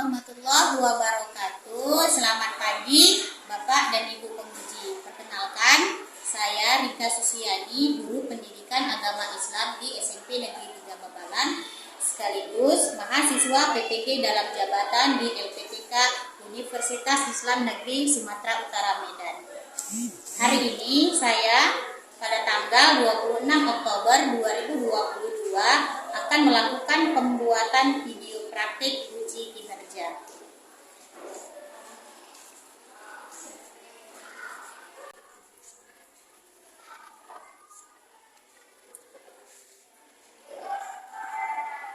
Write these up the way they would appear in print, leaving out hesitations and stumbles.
warahmatullahi wabarakatuh. Selamat pagi Bapak dan Ibu penguji. Perkenalkan, saya Rika Susiani, guru pendidikan agama Islam di SMP Negeri 3 Babalan, sekaligus mahasiswa PPG dalam jabatan di LPPK Universitas Islam Negeri Sumatera Utara Medan. Hari ini saya pada tanggal 26 Oktober 2022 akan melakukan pembuatan video praktik uji kinerja.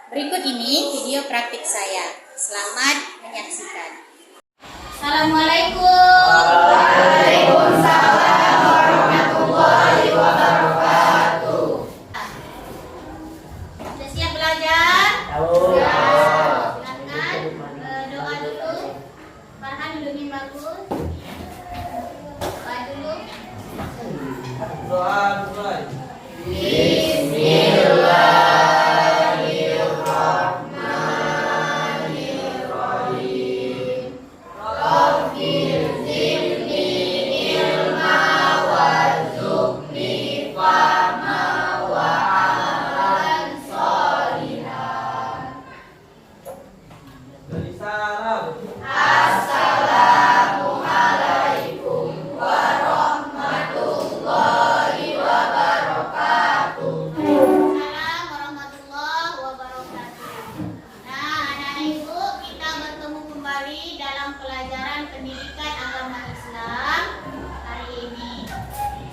Berikut ini video praktik saya. Selamat menyaksikan. Assalamualaikum. Waalaikumsalam warahmatullahi wabarakatuh. Sudah siap belajar? Silakan doa dulu. Farhan dulu yang bagus. Doa dulu. Doa mulai. Assalamualaikum warahmatullahi wabarakatuh. Waalaikumsalam warahmatullahi wabarakatuh. Nah, anak-anak ibu, kita bertemu kembali dalam pelajaran pendidikan agama Islam hari ini.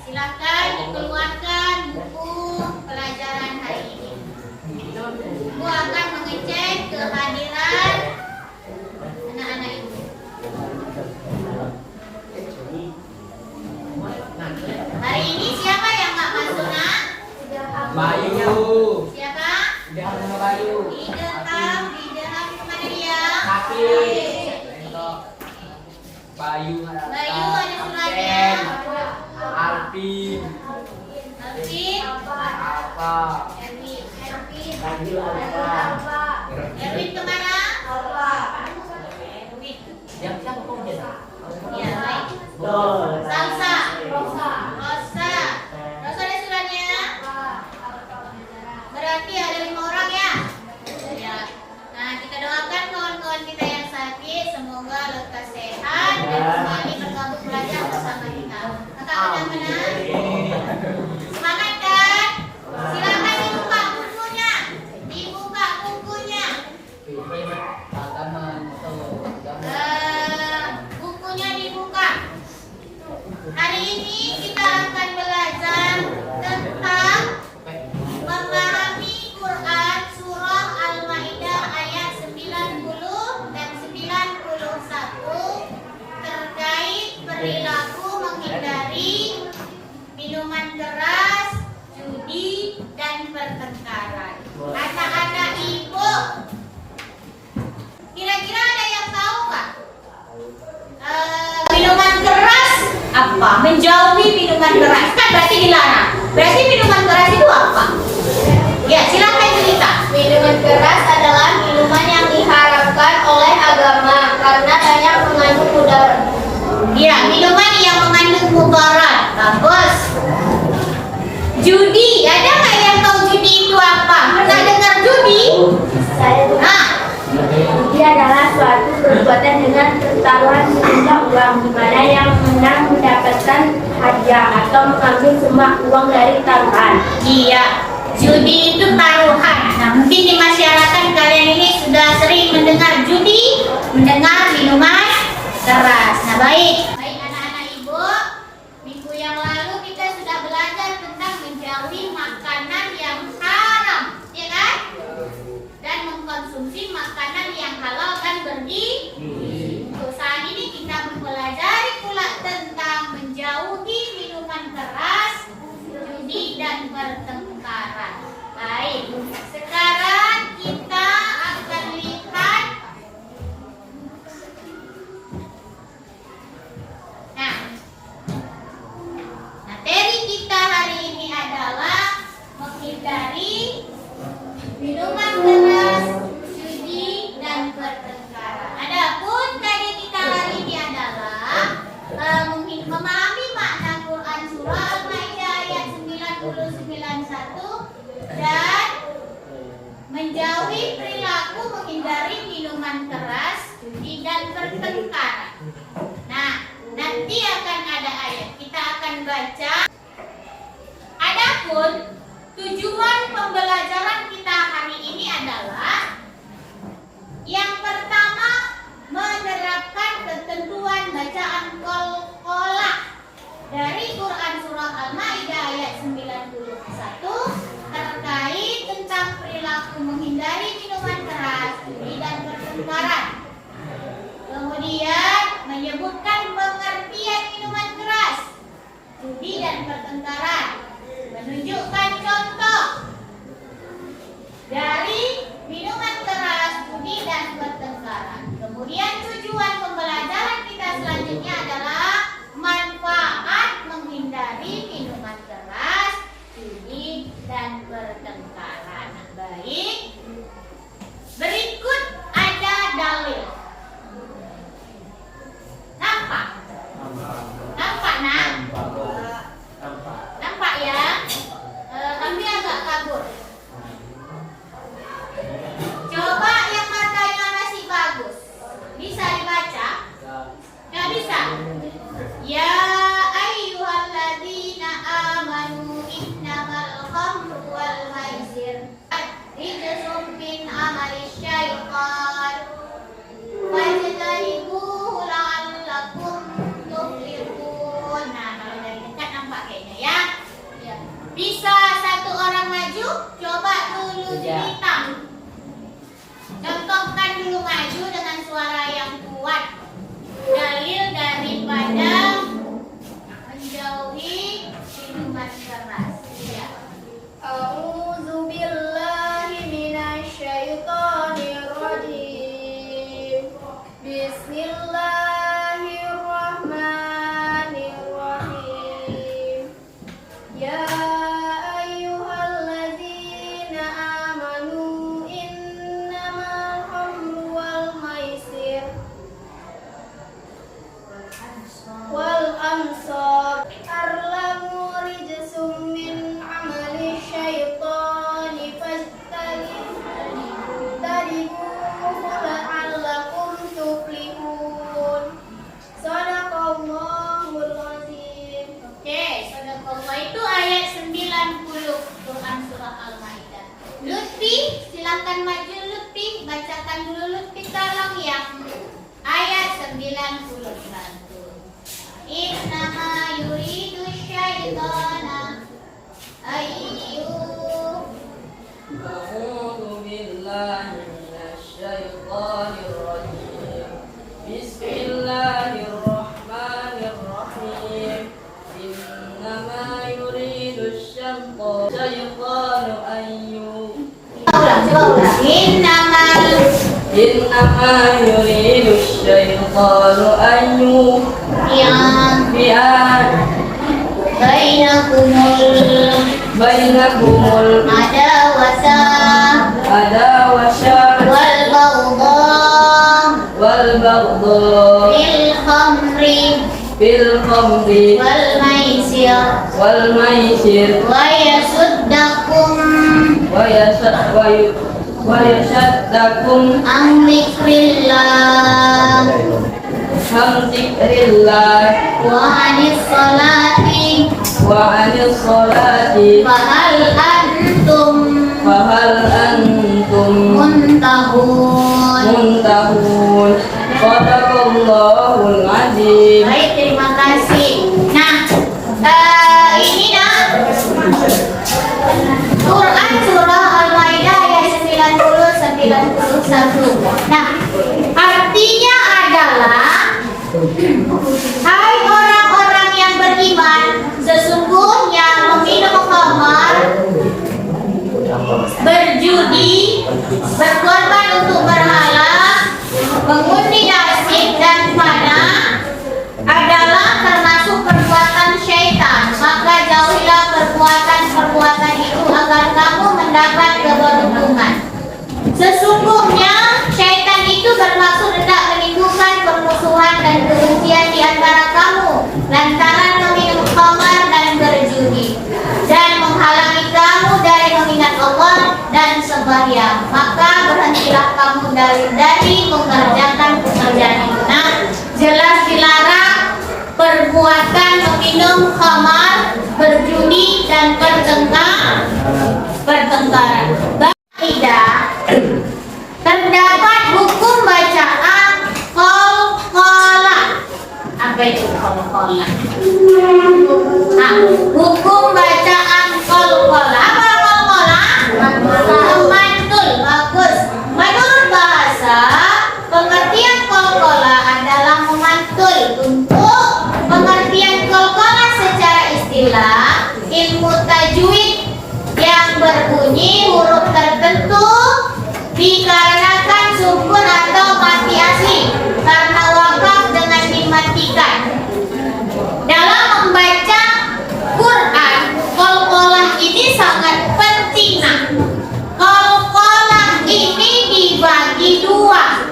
Silakan dikeluarkan buku pelajaran hari ini. Ibu akan mengecek kehadiran anak-anak ibu. Hari ini siapa yang nggak masuk, nak? Bayu. Siapa? Idham sama Bayu. Idham kemana dia? Sakit. Bayu. Bayu ada suratnya. Alvin. Alvin. Apa? Erwin kemana? Erwin. Siapa kau jadi? Ya, baik. Salsa. Rosa ada suratnya? Berarti ada 5 orang ya? Ya. Nah, kita doakan kawan-kawan kita yang sakit semoga lekas sehat dan kembali bergabung belajar bersama kita. Kakak benar-benar semangat kan? Silakan dibuka bukunya. Bukunya dibuka. Hari ini kita akan belajar tentang memahami Quran surah Al-Maidah ayat 90 dan 91 terkait perilaku menghindari minuman keras, judi, dan pertengkaran. Anak-anak ibu, kira-kira ada yang tahu nggak? Minuman keras apa? Menjauhi minuman keras kan berarti dilarang. Berarti minuman keras itu apa? Ya, silakan cerita. Minuman keras adalah minuman yang diharamkan oleh agama karena banyak mengandung mudarat. Ya, minuman yang mengandung mudarat. Bagus. Judi, ada nggak yang tahu judi itu apa? Pernah dengar judi? Nah, Judi adalah suatu perbuatan dengan pertaruhan sejumlah uang di mana yang menang mendapatkan hadiah atau mengambil semua uang dari taruhan. iya, judi itu taruhan. Nah, mungkin di masyarakat kalian ini sudah sering mendengar judi, mendengar minuman keras. Nah, baik anak-anak ibu, minggu yang lalu kita sudah belajar tentang menjauhi makanan yang haram, ya kan? Dan mengkonsumsi makanan yang halal dan bergizi. Saat ini kita mempelajari pula tentang menjauhi minuman keras, judi, dan pertengkaran. Baik, sekarang kita akan lihat. Nah, materi kita hari ini adalah menghindari minuman keras, judi, dan pertengkaran. Ada Adapun tujuan pembelajaran kita hari ini adalah yang pertama, menerapkan ketentuan bacaan qalqalah dari Quran surah Al-Maidah ayat 91 terkait tentang perilaku menghindari minuman keras, judi dan pertengkaran. Kemudian menyebutkan pengertian minuman keras, judi dan pertengkaran, menunjukkan contoh dari minuman keras, judi dan pertengkaran. Kemudian tujuan pembelajaran kita selanjutnya adalah manfaat menghindari minuman keras, judi dan pertengkaran. Baik, berikut ada dalil. Nampak? Nampak nak? Nampak ya? Tapi agak kabur. Coba yang matanya masih bagus, bisa dibaca? Nggak bisa? Ya ayyuhalladzina amanu innamal khamru wal maisir rijsun min amali syaitan fajtanibuhu la'allakum tuflihun. Nah, kalau dari dekat nampak kayaknya ya. Bisa satu orang maju? Coba dulu cerita. Contohkan dulu maju dengan suara yang kuat. Dalil daripada menjauhi minuman keras. Ya. A'udzu billahi minasyaitonir rajim. Bismillahirrahmanirrahim. Ya ayyuhalladzina amanu innamal khamru wal maisir wal ansab arlamu rijsum min amali syaitani fajtanibuhu la'allakum tuflihun. Shadaqallahul azim. Oke, sadaqallah itu ayat 90 Quran surah Al-Maidah. Lutfi, silakan maju Lutfi, bacakan dulu Lutfi tolong yang ayat 90 bantu. Innama yuridu syaitana ayyu. A'udzu billahi minasyaitonir rajim. Bismillahirrahmanirrahim. Innama yuridu syaitanu Coba ulang. Innama yuridu syaitanu Yang bainakumul adawasa wal baghdha bil khamri wal maisir wa yasaddakum an dzikrillah wa anis salati fahal antum muntahun. Shadaqallahul azim. Baik, terima kasih. Nah, ini Quran surah Al-Maidah ayat 90-91. Nah, artinya adalah, hai orang-orang yang beriman, sesungguhnya meminum khamar, berjudi, berkorban untuk berhala, mengundi nasib dan panah adalah termasuk perbuatan syaitan. Maka jauhilah perbuatan-perbuatan itu agar kamu mendapat keberuntungan. Sesungguhnya syaitan itu bermaksud hendak menimbulkan permusuhan dan kebencian di antara kamu lantaran meminum khamar dan berjudi, dan menghalangi kamu dari mengingat Allah dan sembahyang. Maka berhentilah kamu dari mengerjakan pekerjaan itu. Nah, jelas dilarang perbuatan meminum khamar, berjudi berkelahi dan bertengkar. Kaidah, terdapat hukum bacaan qalqalah. Apa itu qalqalah? Nah, hukum bacaan qalqalah. Apa qalqalah? Memantul. Bagus. Menurut bahasa, pengertian qalqalah adalah memantul. Untuk pengertian qalqalah secara istilah ilmu tajwid yang berbunyi huruf tertentu dikarenakan sukun atau mati asli karena wakaf dengan dimatikan. Dalam membaca Quran, qalqalah ini sangat penting. Nah, qalqalah ini dibagi dua.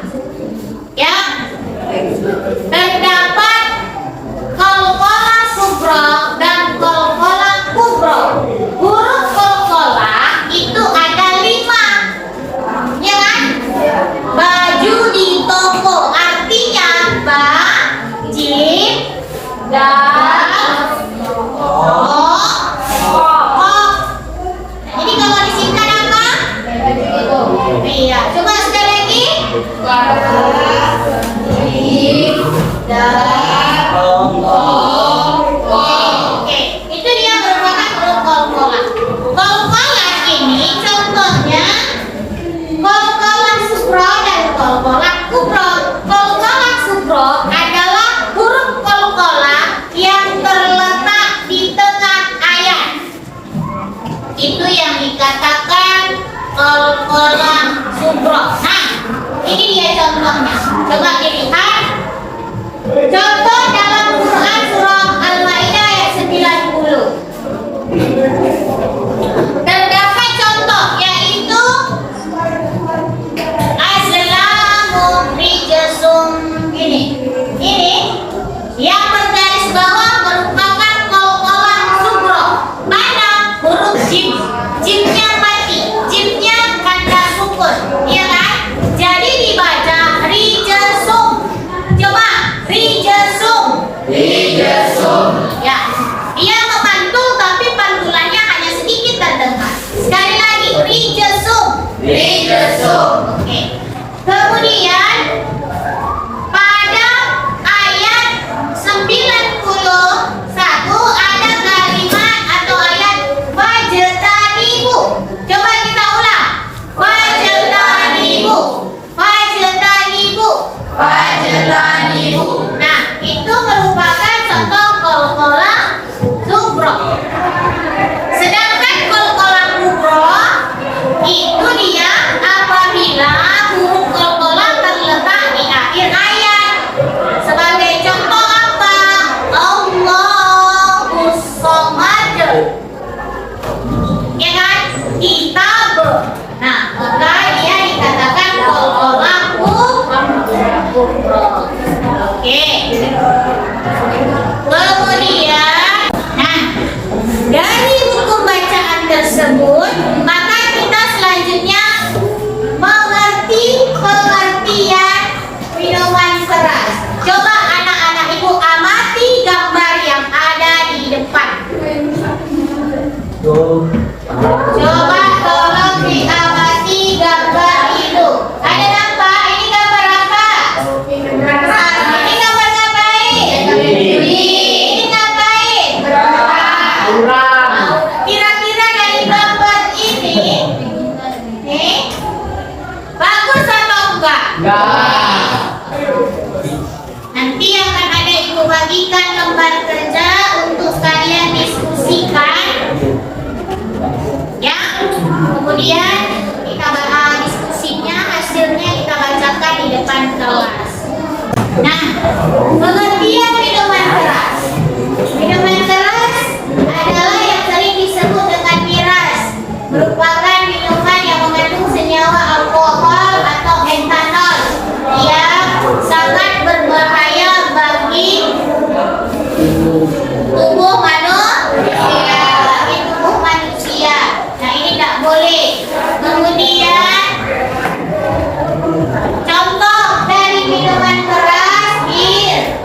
Ya, terdapat qalqalah sughra dan qalqalah kubra. Huruf qalqalah itu ada 5, ya kan? Baju di toko, artinya ba, jim, dal, o. Jadi kalau disingkat apa? Iya, coba sekali lagi. Oke, itu dia merupakan huruf qalqalah. Qalqalah ini contohnya qalqalah sughra dan qalqalah kubra. Qalqalah sughra adalah huruf qalqalah yang terletak di tengah ayat. Itu yang dikatakan qalqalah sughra. Nah, ini dia contohnya. Coba dilihat. Contoh dalam Quran surah Al-Maidah ayat 90. Terdapat contoh yaitu Azlamu rijsum. Ini yang bergaris bawah merupakan qalqalah sughra. Mana huruf jim? Jimnya mati, jimnya tanda sukun, ya kan? Jadi dibaca rijsum. Coba rijsum. Ya, dia memantul tapi pantulannya hanya sedikit terdengar. Sekali lagi rijsum. Oke. Kemudian pada ayat 91 ada kalimat atau ayat wajtanibu. Coba kita ulang. Wajtanibu. Nah, itu merupakan contoh qalqalah sughra. Sedangkan qalqalah kubra itu dia apabila huruf qalqalah terletak di akhir ayat. Sebagai contoh apa? Allahus Samad. Ya kan? Kitab. Nah, maka dia dikatakan qalqalah kubra. Oke. Kemudian, nah, dari hukum bacaan tersebut, maka kita selanjutnya mengerti pengertian minuman keras. Coba anak-anak ibu amati gambar yang ada di depan. Coba tolong diamati gambar itu. Ada apa? Ini gambar apa? Ini gambar ngapain? Ini ngapain? Kira-kira dari gambar ini, bagus atau enggak? Nanti akan ada ibu bagikan lembar kerja untuk kalian diskusikan. Ya, kemudian kita bahas diskusinya, hasilnya kita bacakan di depan kelas. Nah, pengertian minuman keras. Minuman keras adalah yang sering disebut dengan miras, merupakan minuman yang mengandung senyawa alkohol atau etanol yang sangat berbahaya bagi tubuh manusia. Nah, ini tidak boleh. Kemudian contoh dari minuman keras bir,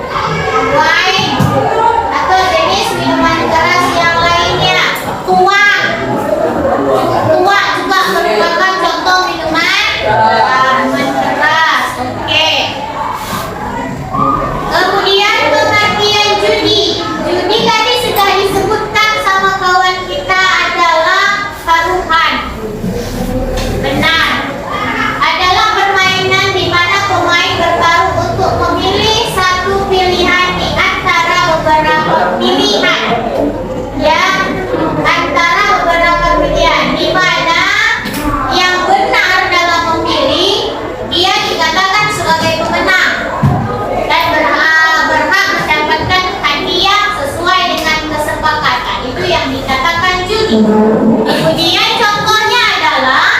Kemudian contohnya adalah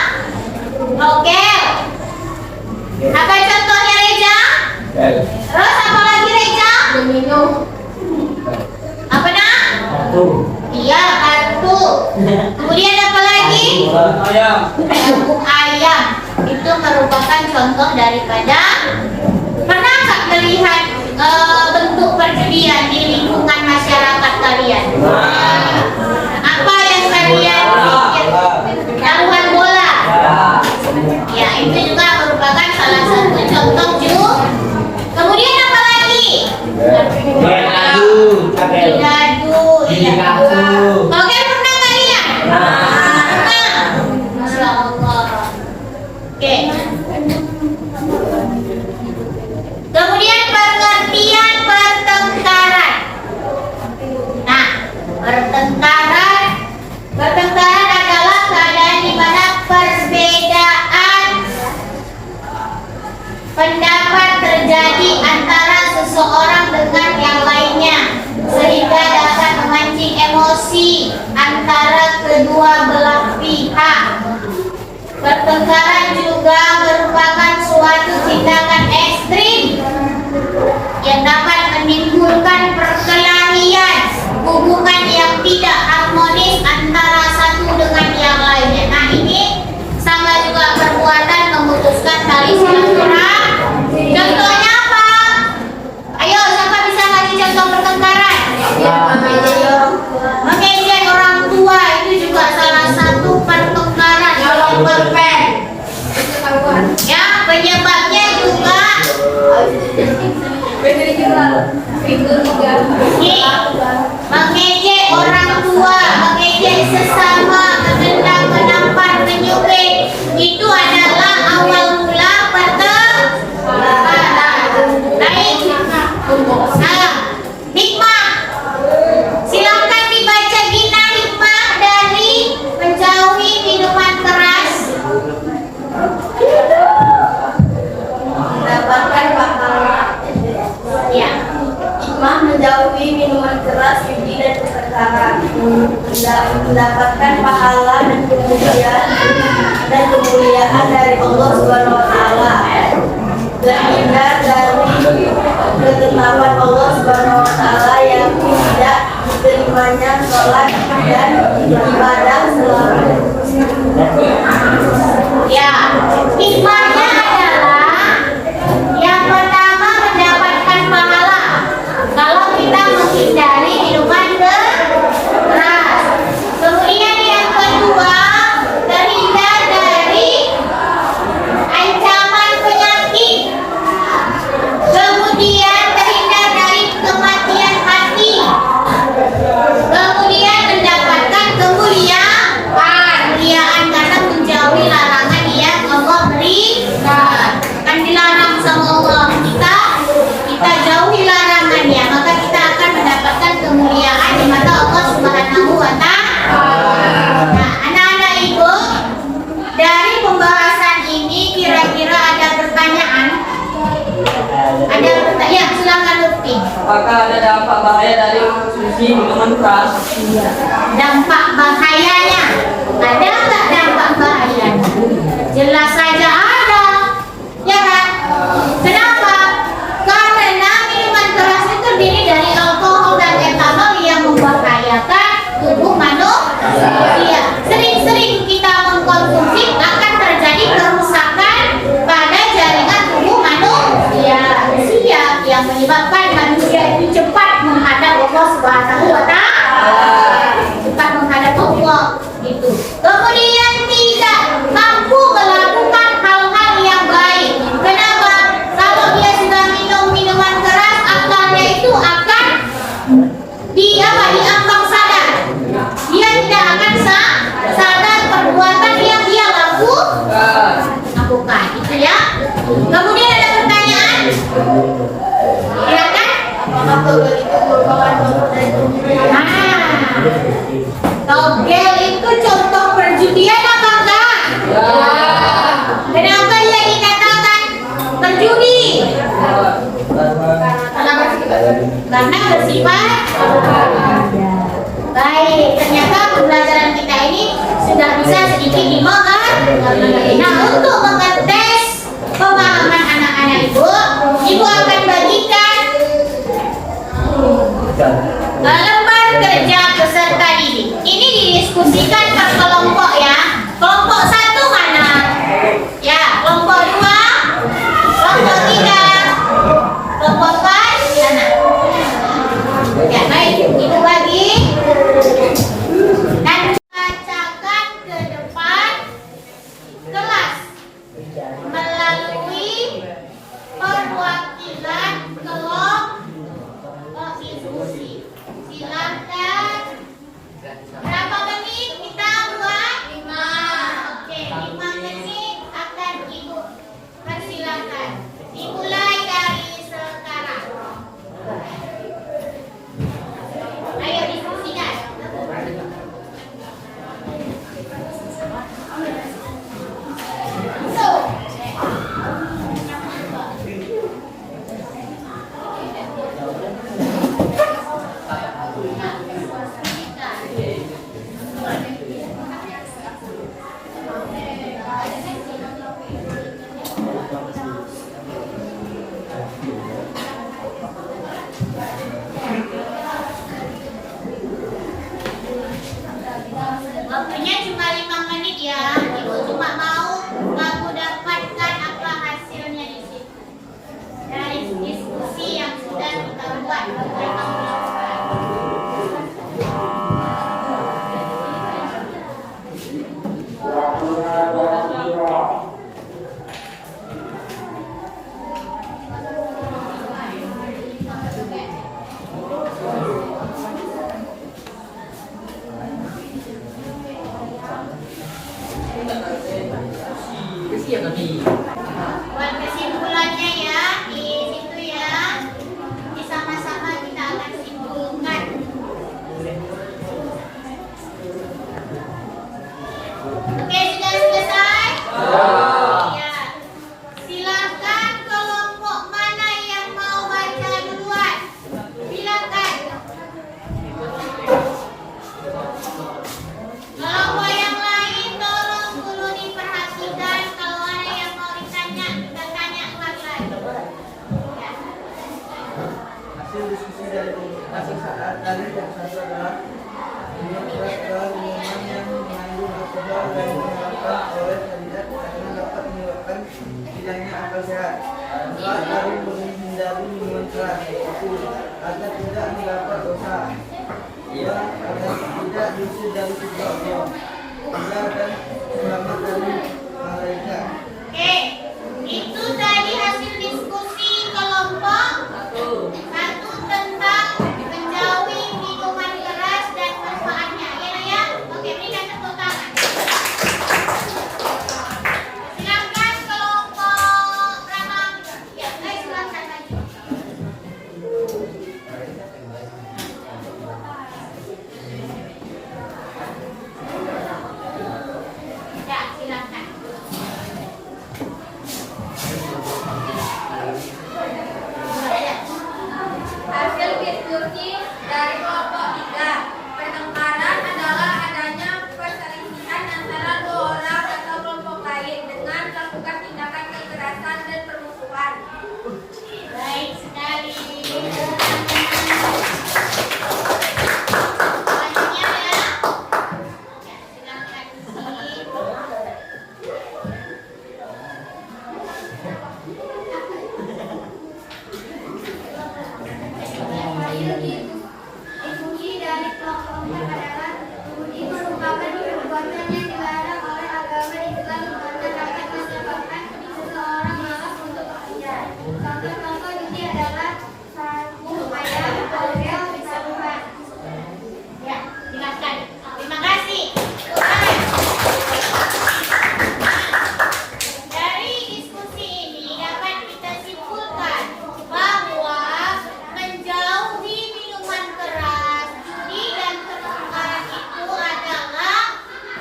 rokel. Apa contohnya Reja? Terus apa lagi Reja? Domino. Apa nak? Iya, kartu. Kemudian apa lagi? ayam. Kampung ayam. Itu merupakan contoh daripada. Pernah nggak melihat bentuk perjudian di lingkungan masyarakat kalian? Apa yang kalian pikir? Taruhan bola. Ya, itu juga merupakan salah satu contoh juga. Kemudian apa lagi? Gadu. Iya. Oke, pernah kalian? Pernah. Masya Allah. Oke. Kemudian pengertian pertengkaran. Nah, pertengkaran adalah keadaan di mana perbedaan pendapat terjadi antara seseorang dengan yang lainnya sehingga dapat memancing emosi antara kedua belah pihak. Pertengkaran juga merupakan suatu tindakan ekstrim yang dapat menimbulkan perkelahian, hubungan yang tidak harmonis antara satu dengan yang lainnya. Nah, ini sama juga perbuatan memutuskan tali silaturahmi. Contohnya apa? Ayo, siapa bisa ngasih contoh pertengkaran? Mengejek orang tua itu juga salah satu pertengkaran yang berpen. Ya, penyebabnya juga mengejek orang tua, mengejek sesama, menendang, menampar, menyubit. Itu adalah awal mula pertengkaran. Baik. Nah, hikmah. Silakan dibaca Gina hikmah dari menjauhi minuman keras. Mendapatkan pahala. Ya. Hikmah menjauhi minuman keras, judi dan pertengkaran. Mendapatkan pahala dan kemuliaan dari Allah Subhanahu wa taala. Terhindar dari ketetapan Allah Subhanahu wa taala yang tidak diterimanya sholat dan ibadah selama. Ya, hikmahnya adalah yang pertama mendapatkan pahala kalau kita menghindari minuman keras. Kemudian yang kedua, terhindar dari ancaman penyakit. Kemudian terhindar dari kematian hati. Kemudian mendapatkan kemuliaan karena menjauhi larangan yang Allah berikan. Kan dilarang sama Allah, kita jauhi larangannya, maka kita akan mendapatkan kemuliaan di mata Allah Subhanahu wa taala. Nah, anak-anak Ibu, dari pembahasan ini kira-kira ada pertanyaan? Ada pertanyaan? Ya, silakan Lutfi. Apakah ada dampak bahaya dari konsumsi minuman keras? Dampak bahayanya, ada nggak dampak bahayanya? Jelas saja ada, ya kan? Kenapa? Karena minuman keras itu terdiri dari alkohol dan etanol yang membahayakan tubuh manusia. Sering-sering kita mengkonsumsi akan terjadi kerusakan pada jaringan tubuh manusia yang menyebabkan manusia itu cepat menghadap Allah Subhanahu wa taala. Cepat menghadap Allah itu. Kemudian tidak mampu melakukan hal-hal yang baik. Kenapa? Kalau dia sudah minum minuman keras, akalnya itu akan diambang sadar. Dia tidak akan sadar perbuatan yang dia lakukan. Itu ya. Kemudian ada pertanyaan? Silakan. Apakah togel itu merupakan contoh dari perjudian? Togel itu contoh perjudian apa enggak? Kenapa dia dikatakan terjudi? Karena bersifat baik. Ternyata pembelajaran kita ini sudah bisa sedikit dimakan. Nah, untuk mengetes pemahaman anak-anak ibu akan bagikan lembar kerja peserta didik. Ini didiskusikan per kelompok ya. Kelompok 1 mana? Ya, kelompok 2, kelompok 3, kelompok 4 sana. Ya, baik, ibu bagi dan bacakan ke depan kelas melalui perwakilan kelompok diskusi. Silakan. Berapa menit kita buat? 5. Oke, 5 menit akan ibu persilakan. Dimulai dari sekarang. Ayo diskusikan. So, waktunya cuma 5 menit ya. Ibu cuma mau kamu dapatkan apa hasilnya di situ dari diskusi yang sudah kita buat beberapa minggu. Buat kesimpulannya ya, di situ ya. Di sama-sama kita akan simpulkan. Oke, sudah selesai? Ya. Silakan kelompok mana yang mau baca duluan? Silakan. Kelompok yang lain tolong dulu diperhatikan. Kalau ada yang mau ditanya, kita tanya lagi. Ya. Hasil diskusi dari komunikasi saat tadi yang satu adalah menyebabkan minuman yang mengandung alkohol dan diharapkan oleh kandidat karena dapat menyebabkan hilangnya akal sehat. 4 dari menghindari minuman keras, yaitu agar tidak mendapat dosa. 2 agar tidak diusir dari surga Allah. 3 dan selamat dari malaikat. Oke, itu tadi hasil diskusi kelompok 1 tentang menjauhi minuman keras dan manfaatnya. Ya, ya. Oke, berikan tepuk tangan. Silakan kelompok berapa? Ya, silakan lagi. Ya, silakan. Hasil diskusi dari kelompok 3. Pertengkaran adalah adanya perselisihan antara 2 orang atau kelompok lain dengan melakukan tindakan kekerasan dan permusuhan. Baik sekali. Selanjutnya ya. Ya, silakan isi. Diskusi dari kelompok 4 adalah budi merupakan perbuatan yang dilarang oleh agama Islam karena dapat menyebabkan seseorang malas untuk bekerja. Contoh-contoh judi adalah 1 ayam, atau bisa bukan. Ya, silakan. Terima kasih. Dari diskusi ini dapat kita simpulkan bahwa menjauhi minuman keras, judi dan pertengkaran itu adalah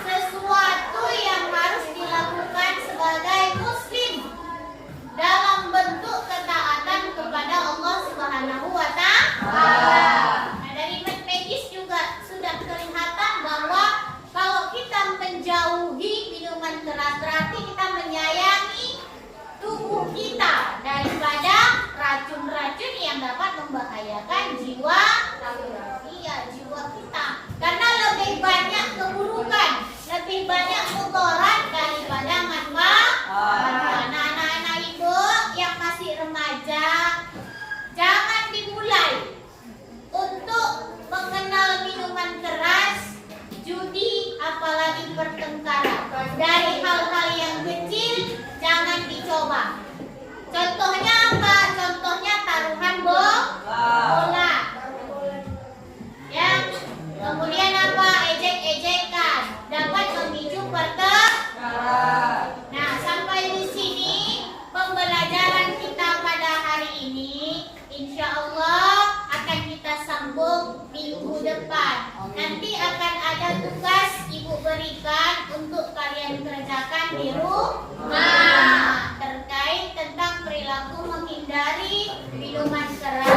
sesuatu yang harus dilakukan sebagai muslim dalam bentuk ketaatan kepada Allah akan ada tugas ibu berikan untuk kalian kerjakan di rumah terkait tentang perilaku menghindari minuman keras.